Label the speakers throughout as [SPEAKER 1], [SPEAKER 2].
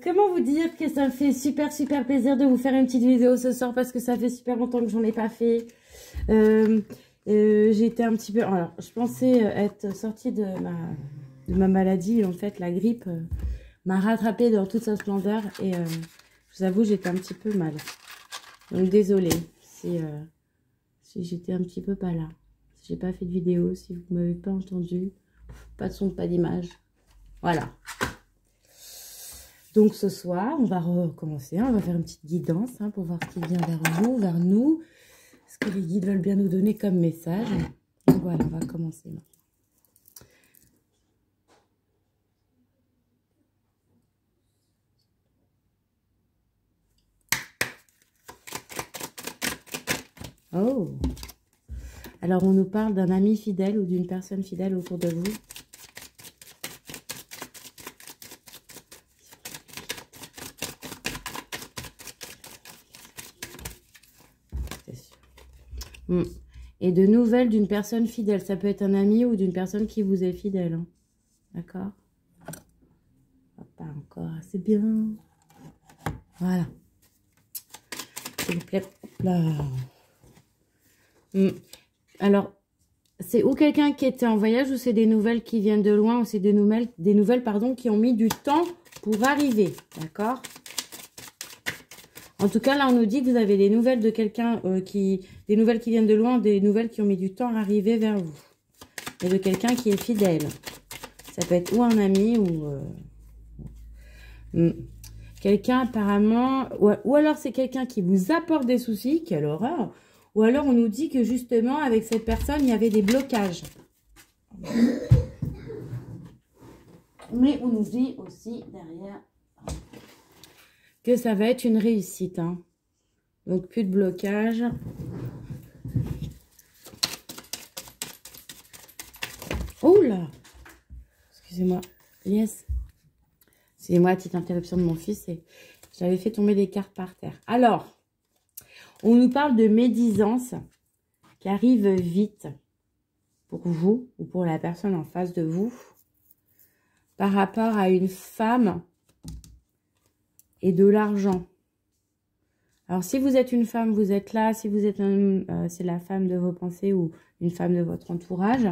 [SPEAKER 1] Comment vous dire que ça me fait super plaisir de vous faire une petite vidéo ce soir parce que ça fait super longtemps que j'en ai pas fait. J'étais un petit peu... Alors, je pensais être sortie de ma maladie. En fait, la grippe m'a rattrapée dans toute sa splendeur et je vous avoue, j'étais un petit peu mal. Donc, désolée si j'étais un petit peu pas là. Si j'ai pas fait de vidéo, si vous m'avez pas entendu, pas de son, pas d'image. Voilà. Donc ce soir, on va recommencer, on va faire une petite guidance pour voir ce qui vient vers nous, ce que les guides veulent bien nous donner comme message. Donc voilà, on va commencer maintenant. Oh! Alors on nous parle d'un ami fidèle ou d'une personne fidèle autour de vous. Et de nouvelles d'une personne fidèle. Ça peut être un ami ou d'une personne qui vous est fidèle. Hein. D'accord? Pas encore assez bien. Voilà. S'il vous plaît. Là. Alors, c'est ou quelqu'un qui était en voyage ou c'est des nouvelles qui viennent de loin ou c'est des nouvelles pardon, qui ont mis du temps pour arriver. D'accord? En tout cas, là, on nous dit que vous avez des nouvelles de quelqu'un des nouvelles qui viennent de loin, des nouvelles qui ont mis du temps à arriver vers vous. Et de quelqu'un qui est fidèle. Ça peut être ou un ami ou quelqu'un apparemment, ou alors c'est quelqu'un qui vous apporte des soucis, quelle horreur. Ou alors on nous dit que justement, avec cette personne, il y avait des blocages. Mais on nous dit aussi derrière que ça va être une réussite. Hein. Donc, plus de blocage. Oh là! Excusez-moi. Yes. Excusez-moi, petite interruption de mon fils. J'avais fait tomber des cartes par terre. Alors, on nous parle de médisance qui arrive vite pour vous ou pour la personne en face de vous par rapport à une femme et de l'argent. Alors, si vous êtes une femme, vous êtes là. Si vous êtes un homme, c'est la femme de vos pensées ou une femme de votre entourage.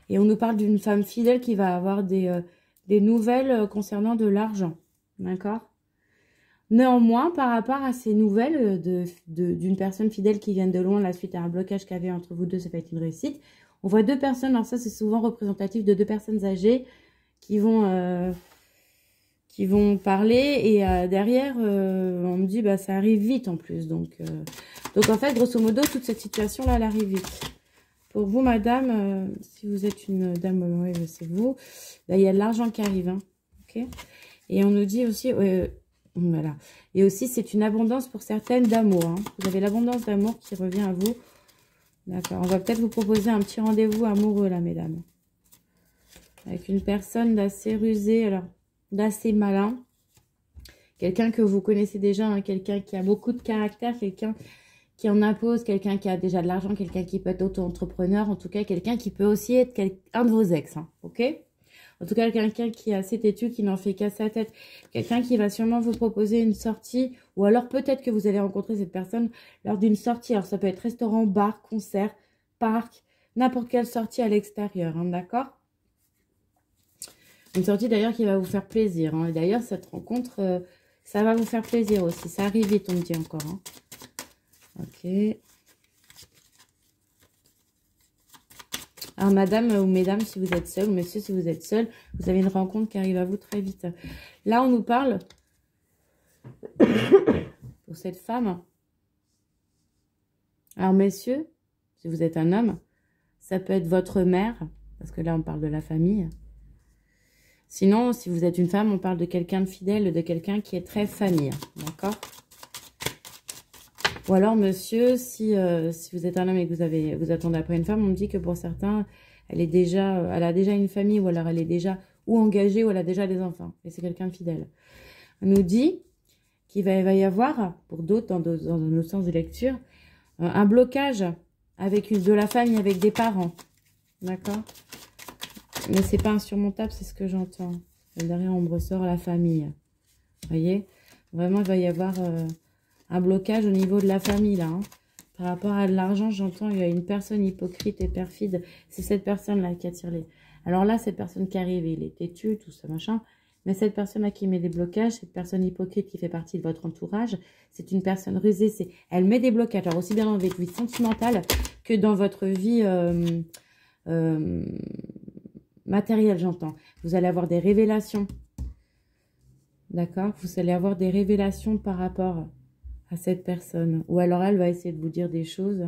[SPEAKER 1] Et on nous parle d'une femme fidèle qui va avoir des nouvelles concernant de l'argent. D'accord? Néanmoins, par rapport à ces nouvelles d'une personne fidèle qui vient de loin, la suite à un blocage qu'il y avait entre vous deux, ça va être une réussite. On voit deux personnes, alors ça c'est souvent représentatif de deux personnes âgées qui vont parler et derrière, on me dit, bah ça arrive vite en plus. Donc en fait, grosso modo, toute cette situation-là, elle arrive vite. Pour vous, madame, si vous êtes une dame, oui, c'est vous, bah, il y a de l'argent qui arrive. Hein, ok. Et on nous dit aussi... voilà. Et aussi, c'est une abondance pour certaines d'amour. Hein. Vous avez l'abondance d'amour qui revient à vous. D'accord. On va peut-être vous proposer un petit rendez-vous amoureux, là, mesdames. Avec une personne d'assez rusée, alors d'assez malin. Quelqu'un que vous connaissez déjà, hein, quelqu'un qui a beaucoup de caractère, quelqu'un qui en impose, quelqu'un qui a déjà de l'argent, quelqu'un qui peut être auto-entrepreneur. En tout cas, quelqu'un qui peut aussi être un de vos ex. Hein, ok ? En tout cas, quelqu'un qui est assez têtu, qui n'en fait qu'à sa tête. Quelqu'un qui va sûrement vous proposer une sortie. Ou alors peut-être que vous allez rencontrer cette personne lors d'une sortie. Alors ça peut être restaurant, bar, concert, parc, n'importe quelle sortie à l'extérieur. Hein, d'accord? Une sortie d'ailleurs qui va vous faire plaisir. Hein. Et d'ailleurs, cette rencontre, ça va vous faire plaisir aussi. Ça arrive vite, on me dit encore. Hein. Ok. Alors, madame ou mesdames, si vous êtes seul, ou monsieur, si vous êtes seul, vous avez une rencontre qui arrive à vous très vite. Là, on nous parle pour cette femme. Alors, messieurs, si vous êtes un homme, ça peut être votre mère, parce que là, on parle de la famille. Sinon, si vous êtes une femme, on parle de quelqu'un de fidèle, de quelqu'un qui est très famille. D'accord? Ou alors, monsieur, si vous êtes un homme et que vous attendez après une femme, on me dit que pour certains, elle a déjà une famille, ou alors elle est déjà ou engagée, ou elle a déjà des enfants. Et c'est quelqu'un de fidèle. On nous dit qu'il va y avoir, pour d'autres, dans nos sens de lecture, un blocage avec de la famille, avec des parents. D'accord? Mais c'est pas insurmontable, c'est ce que j'entends. Derrière, on me ressort la famille. Vous voyez? Vraiment, il va y avoir un blocage au niveau de la famille, là. Hein. Par rapport à de l'argent, j'entends, il y a une personne hypocrite et perfide. C'est cette personne-là qui attire les... Alors là, cette personne qui arrive, il est têtu, tout ça, machin. Mais cette personne-là qui met des blocages, cette personne hypocrite qui fait partie de votre entourage, c'est une personne rusée. Elle met des blocages, alors aussi bien dans votre vie sentimentale que dans votre vie matérielle, j'entends. Vous allez avoir des révélations. D'accord? Vous allez avoir des révélations par rapport à cette personne. Ou alors elle va essayer de vous dire des choses.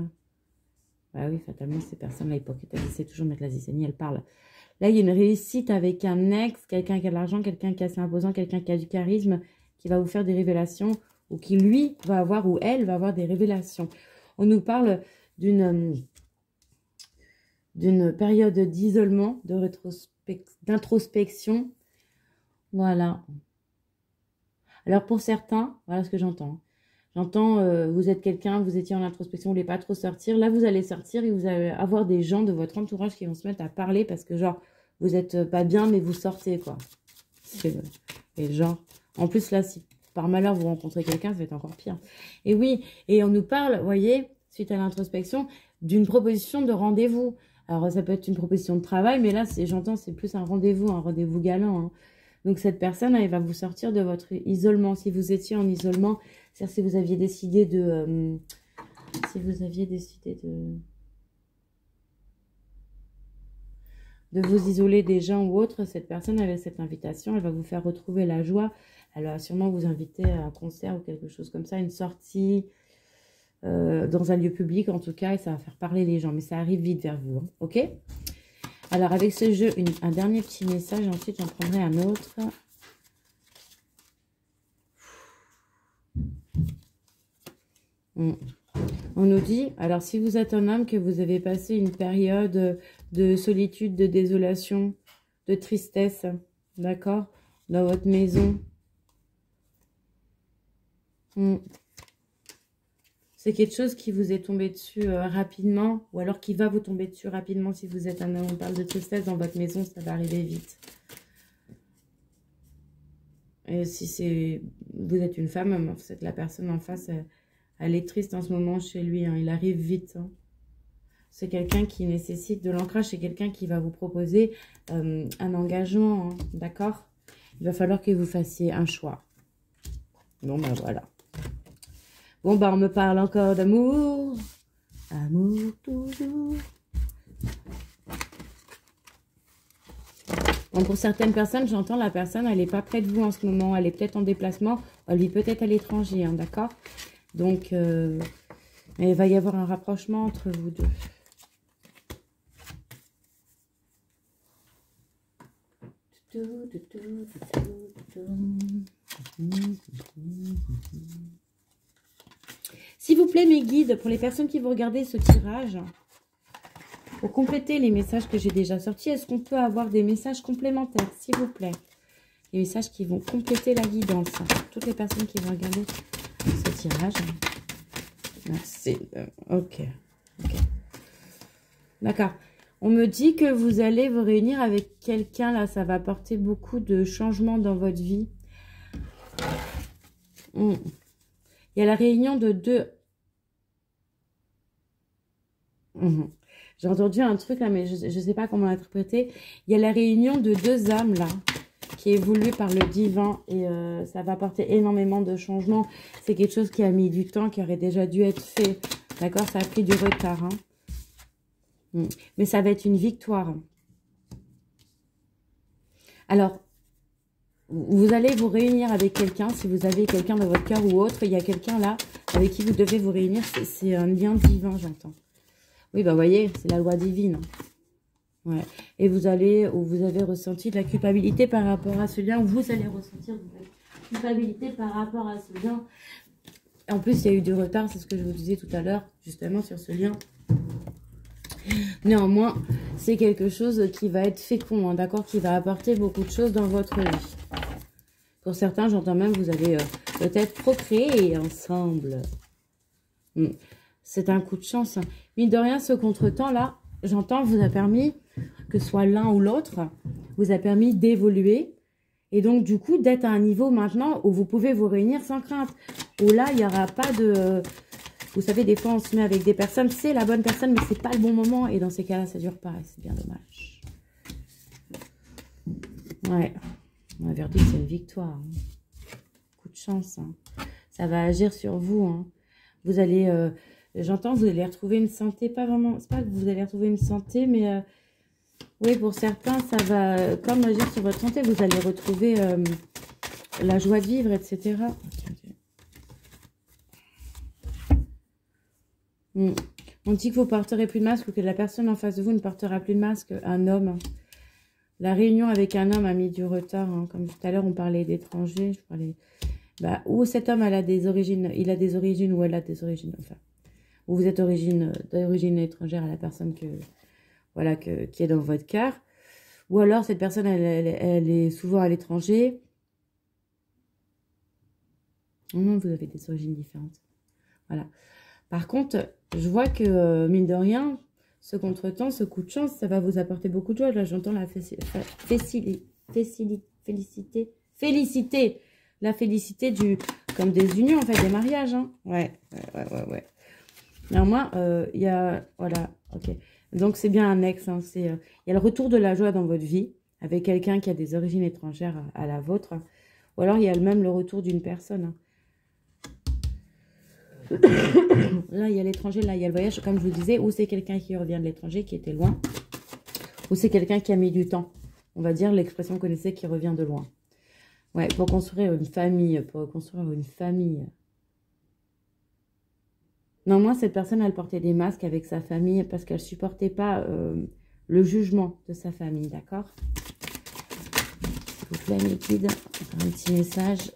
[SPEAKER 1] Bah oui, fatalement, ces personnes-là hypocrites, elles essaient toujours de mettre la zizanie, elles parlent. Là, il y a une réussite avec un ex, quelqu'un qui a de l'argent, quelqu'un qui est assez imposant, quelqu'un qui a du charisme, qui va vous faire des révélations, ou qui, lui, va avoir, ou elle, va avoir des révélations. On nous parle d'une période d'isolement, d'introspection. Voilà. Alors, pour certains, voilà ce que j'entends. J'entends, vous êtes quelqu'un, vous étiez en introspection, vous ne voulez pas trop sortir. Là, vous allez sortir et vous allez avoir des gens de votre entourage qui vont se mettre à parler parce que, genre, vous n'êtes pas bien, mais vous sortez, quoi. Et genre, en plus, là, si par malheur vous rencontrez quelqu'un, ça va être encore pire. Et oui, et on nous parle, vous voyez, suite à l'introspection, d'une proposition de rendez-vous. Alors, ça peut être une proposition de travail, mais là, j'entends, c'est plus un rendez-vous galant, hein. Donc, cette personne, elle va vous sortir de votre isolement. Si vous étiez en isolement, c'est-à-dire si vous aviez décidé de... de vous isoler des gens ou autres, cette personne avec cette invitation, elle va vous faire retrouver la joie. Elle va sûrement vous inviter à un concert ou quelque chose comme ça, une sortie dans un lieu public en tout cas, et ça va faire parler les gens. Mais ça arrive vite vers vous, hein, ok ? Alors, avec ce jeu, un dernier petit message. Ensuite, j'en prendrai un autre. On nous dit, alors, si vous êtes un homme, que vous avez passé une période de solitude, de désolation, de tristesse, d'accord, dans votre maison. C'est quelque chose qui vous est tombé dessus rapidement, ou alors qui va vous tomber dessus rapidement si vous êtes un homme. On parle de tristesse dans votre maison, ça va arriver vite. Et si vous êtes une femme, c'est la personne en face, elle est triste en ce moment chez lui, hein, il arrive vite. Hein. C'est quelqu'un qui nécessite de l'ancrage, c'est quelqu'un qui va vous proposer un engagement, hein, d'accord? Il va falloir que vous fassiez un choix. Bon, ben voilà. Bon, bah, on me parle encore d'amour. Amour toujours. Bon, pour certaines personnes, j'entends la personne, elle n'est pas près de vous en ce moment. Elle est peut-être en déplacement. Elle vit peut-être à l'étranger, hein, d'accord? Donc, il va y avoir un rapprochement entre vous deux. S'il vous plaît, mes guides, pour les personnes qui vont regarder ce tirage, pour compléter les messages que j'ai déjà sortis, est-ce qu'on peut avoir des messages complémentaires, s'il vous plaît? Des messages qui vont compléter la guidance. Toutes les personnes qui vont regarder ce tirage. Merci. Ok. D'accord. On me dit que vous allez vous réunir avec quelqu'un, là, ça va apporter beaucoup de changements dans votre vie. Il y a la réunion de deux... J'ai entendu un truc là, mais je ne sais pas comment l'interpréter. Il y a la réunion de deux âmes là, qui est voulue par le divin et ça va apporter énormément de changements. C'est quelque chose qui a mis du temps, qui aurait déjà dû être fait. D'accord? Ça a pris du retard. Hein. Mais ça va être une victoire. Alors, vous allez vous réunir avec quelqu'un, si vous avez quelqu'un dans votre cœur ou autre, il y a quelqu'un là avec qui vous devez vous réunir. C'est un lien divin, j'entends. Oui, bah vous voyez, c'est la loi divine. Ouais. Et vous avez ressenti de la culpabilité par rapport à ce lien. Vous allez ressentir de la culpabilité par rapport à ce lien. En plus, il y a eu du retard, c'est ce que je vous disais tout à l'heure, justement, sur ce lien. Néanmoins, c'est quelque chose qui va être fécond, hein, d'accord, qui va apporter beaucoup de choses dans votre vie. Pour certains, j'entends même, vous allez peut-être procréer ensemble. C'est un coup de chance. Hein. Mine de rien, ce contretemps-là, j'entends, vous a permis que ce soit l'un ou l'autre, vous a permis d'évoluer. Et donc, du coup, d'être à un niveau maintenant où vous pouvez vous réunir sans crainte. Où là, il n'y aura pas de... Vous savez, des fois, on se met avec des personnes, c'est la bonne personne, mais c'est pas le bon moment. Et dans ces cas-là, ça dure pas. Et c'est bien dommage. Ouais. On a verdict, c'est une victoire. Hein. Coup de chance. Hein. Ça va agir sur vous. Hein. Vous allez... J'entends, vous allez retrouver une santé. Pas vraiment... C'est pas que vous allez retrouver une santé, mais... oui, pour certains, ça va... Comme agir sur votre santé, vous allez retrouver la joie de vivre, etc. On dit que vous ne porterez plus de masque ou que la personne en face de vous ne portera plus de masque. Un homme. La réunion avec un homme a mis du retard. Hein. Comme tout à l'heure, on parlait d'étrangers. Bah, ou cet homme il a des origines ou elle a des origines. Enfin, ou vous êtes d'origine étrangère à la personne voilà, qui est dans votre cœur. Ou alors, cette personne, elle est souvent à l'étranger. Non, vous avez des origines différentes. Voilà. Par contre, je vois que, mine de rien, ce contretemps, ce coup de chance, ça va vous apporter beaucoup de joie. Là, j'entends la félicité. La félicité comme des unions, en fait, des mariages. Hein. Ouais. Alors moi, il y a... Voilà, ok. Donc, c'est bien un ex. Hein, il y a le retour de la joie dans votre vie avec quelqu'un qui a des origines étrangères à la vôtre. Ou alors, il y a même le retour d'une personne. Hein. Là, il y a l'étranger, là, il y a le voyage. Comme je vous disais, ou c'est quelqu'un qui revient de l'étranger, qui était loin. Ou c'est quelqu'un qui a mis du temps. On va dire l'expression que vous connaissez, qui revient de loin. Ouais, pour construire une famille. Non, moi, cette personne, elle portait des masques avec sa famille parce qu'elle ne supportait pas le jugement de sa famille, d'accord? S'il vous plaît, liquide. Un petit message.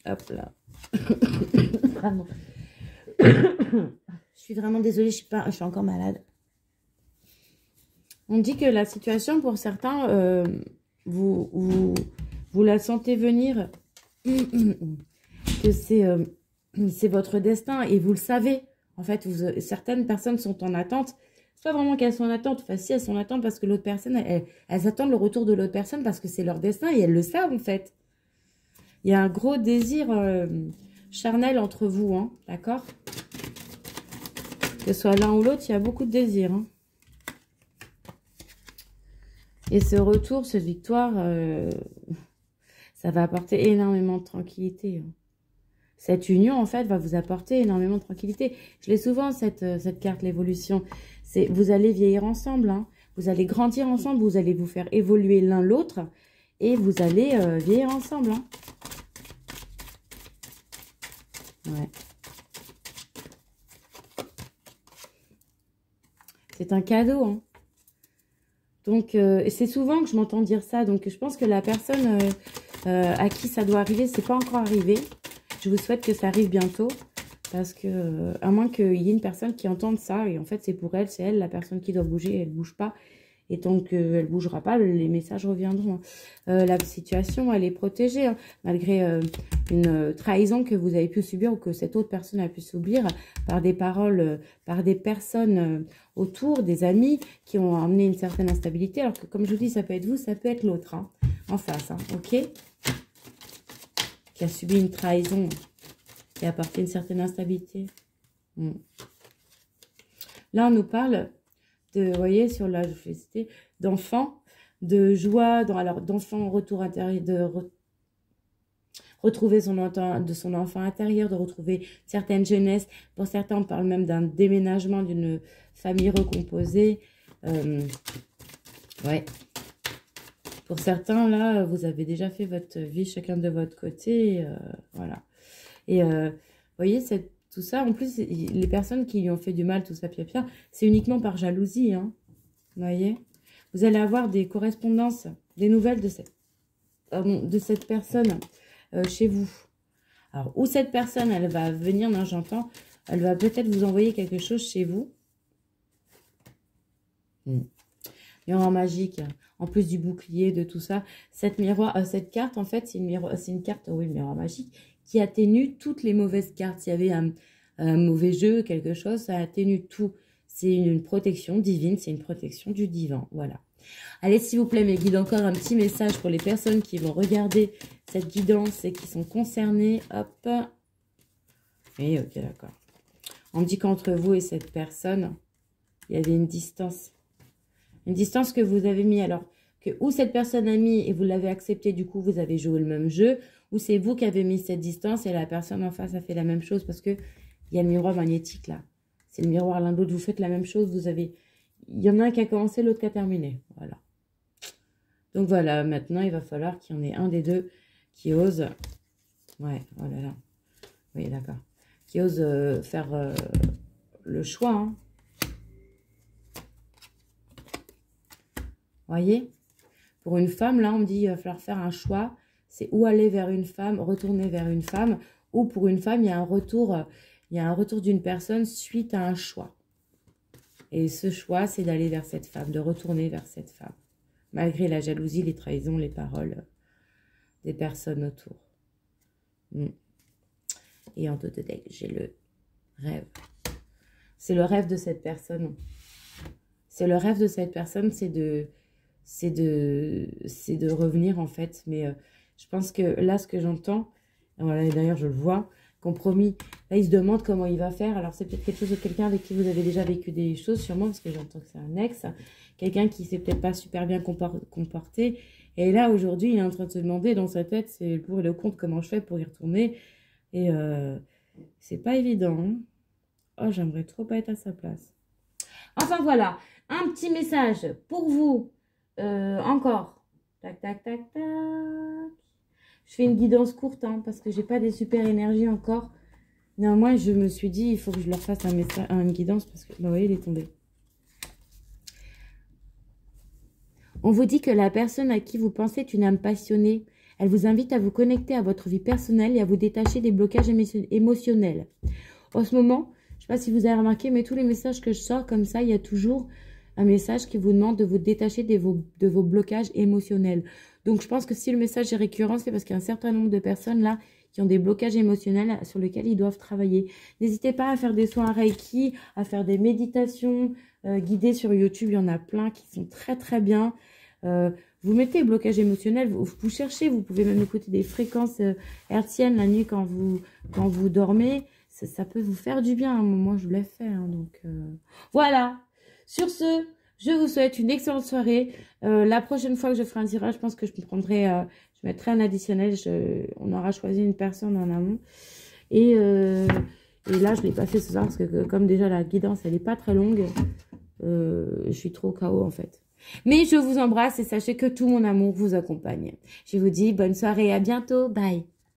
[SPEAKER 1] Hop là. Pardon. Je suis vraiment désolée, je suis encore malade. On dit que la situation, pour certains, vous la sentez venir, que c'est votre destin et vous le savez. En fait, certaines personnes sont en attente. C'est pas vraiment qu'elles sont en attente. Enfin, si, elles sont en attente parce que l'autre personne, elles attendent le retour de l'autre personne parce que c'est leur destin et elles le savent, en fait. Il y a un gros désir charnel entre vous, hein, d'accord? Que ce soit l'un ou l'autre, il y a beaucoup de désir. Hein. Et ce retour, cette victoire, ça va apporter énormément de tranquillité. Hein. Cette union, en fait, va vous apporter énormément de tranquillité. Je l'ai souvent, cette carte, l'évolution. Vous allez vieillir ensemble, hein. Vous allez grandir ensemble, vous allez vous faire évoluer l'un l'autre et vous allez vieillir ensemble. Hein. Ouais. C'est un cadeau. Hein. Donc, c'est souvent que je m'entends dire ça. Donc, je pense que la personne à qui ça doit arriver, c'est pas encore arrivé. Je vous souhaite que ça arrive bientôt. Parce que, à moins qu'il y ait une personne qui entende ça. Et en fait, c'est pour elle, c'est elle, la personne qui doit bouger. Elle ne bouge pas. Et tant qu'elle ne bougera pas, les messages reviendront. La situation, elle est protégée. Hein, malgré une trahison que vous avez pu subir ou que cette autre personne a pu subir par des paroles, par des personnes autour, des amis qui ont amené une certaine instabilité. Alors que, comme je vous dis, ça peut être vous, ça peut être l'autre. Hein, en face, hein, ok? Qui a subi une trahison, qui a apporté une certaine instabilité. Là, on nous parle... vous voyez, sur la félicité, d'enfants, de joie, d'enfants retour intérieur, de retrouver son enfant intérieur, de retrouver certaines jeunesses. Pour certains, on parle même d'un déménagement, d'une famille recomposée. Ouais. Pour certains, là, vous avez déjà fait votre vie chacun de votre côté. Voilà. Et vous voyez, tout ça, en plus, les personnes qui lui ont fait du mal, tout ça, pia, c'est uniquement par jalousie, hein. Vous voyez? Vous allez avoir des correspondances, des nouvelles de cette personne chez vous. Alors, où cette personne, elle va venir, non, j'entends, elle va peut-être vous envoyer quelque chose chez vous. Miroir magique, en plus du bouclier, de tout ça. Cette carte, en fait, c'est une carte, oui, le miroir magique, qui atténue toutes les mauvaises cartes. S'il y avait un mauvais jeu, quelque chose, ça atténue tout. C'est une protection divine, c'est une protection du divin. Voilà. Allez, s'il vous plaît, mes guides, encore un petit message pour les personnes qui vont regarder cette guidance et qui sont concernées. Hop. Oui, ok, d'accord. On me dit qu'entre vous et cette personne, il y avait une distance. Une distance que vous avez mis. Alors, que ou cette personne a mis et vous l'avez accepté, du coup, vous avez joué le même jeu. Ou c'est vous qui avez mis cette distance et la personne en face a fait la même chose parce que il y a le miroir magnétique là. C'est le miroir l'un d'autre. Vous faites la même chose. Vous avez... Il y en a un qui a commencé, l'autre qui a terminé. Voilà. Donc voilà, maintenant, il va falloir qu'il y en ait un des deux qui ose... Ouais, oh là là. Oui, d'accord. Qui ose faire le choix. Hein. Voyez? Pour une femme, là, on me dit qu'il va falloir faire un choix. C'est ou aller vers une femme, retourner vers une femme. Ou pour une femme, il y a un retour d'une personne suite à un choix. Et ce choix, c'est d'aller vers cette femme, de retourner vers cette femme. Malgré la jalousie, les trahisons, les paroles des personnes autour. Et en deux deck, j'ai le rêve. C'est le rêve de cette personne. C'est le rêve de cette personne, c'est de revenir en fait. Mais je pense que là, ce que j'entends, voilà, d'ailleurs je le vois, compromis. Là, il se demande comment il va faire. Alors, c'est peut-être quelque chose de quelqu'un avec qui vous avez déjà vécu des choses, sûrement, parce que j'entends que c'est un ex. Quelqu'un qui s'est peut-être pas super bien comporté. Et là, aujourd'hui, il est en train de se demander dans sa tête, c'est le pour et le contre, comment je fais pour y retourner. Et c'est pas évident. Hein. Oh, j'aimerais trop pas être à sa place. Enfin, voilà. Un petit message pour vous. Encore. Tac, tac, tac, tac. Je fais une guidance courte, hein, parce que j'ai pas des super énergies encore. Néanmoins, je me suis dit, il faut que je leur fasse un message, une guidance, parce que, bah, vous voyez, il est tombé. On vous dit que la personne à qui vous pensez est une âme passionnée. Elle vous invite à vous connecter à votre vie personnelle et à vous détacher des blocages émotionnels. En ce moment, je ne sais pas si vous avez remarqué, mais tous les messages que je sors comme ça, il y a toujours un message qui vous demande de vous détacher de vos blocages émotionnels. Donc, je pense que si le message est récurrent, c'est parce qu'il y a un certain nombre de personnes là qui ont des blocages émotionnels sur lesquels ils doivent travailler. N'hésitez pas à faire des soins Reiki, à faire des méditations guidées sur YouTube. Il y en a plein qui sont très, très bien. Vous mettez blocage émotionnel, vous cherchez, vous pouvez même écouter des fréquences hertziennes la nuit quand vous dormez. Ça peut vous faire du bien. Moi, je l'ai fait. Hein, donc, voilà. Sur ce, je vous souhaite une excellente soirée. La prochaine fois que je ferai un tirage, je pense que je mettrai un additionnel. On aura choisi une personne en amont. Et là, je ne l'ai pas fait ce soir parce que comme déjà la guidance, elle n'est pas très longue, je suis trop KO en fait. Mais je vous embrasse et sachez que tout mon amour vous accompagne. Je vous dis bonne soirée et à bientôt. Bye.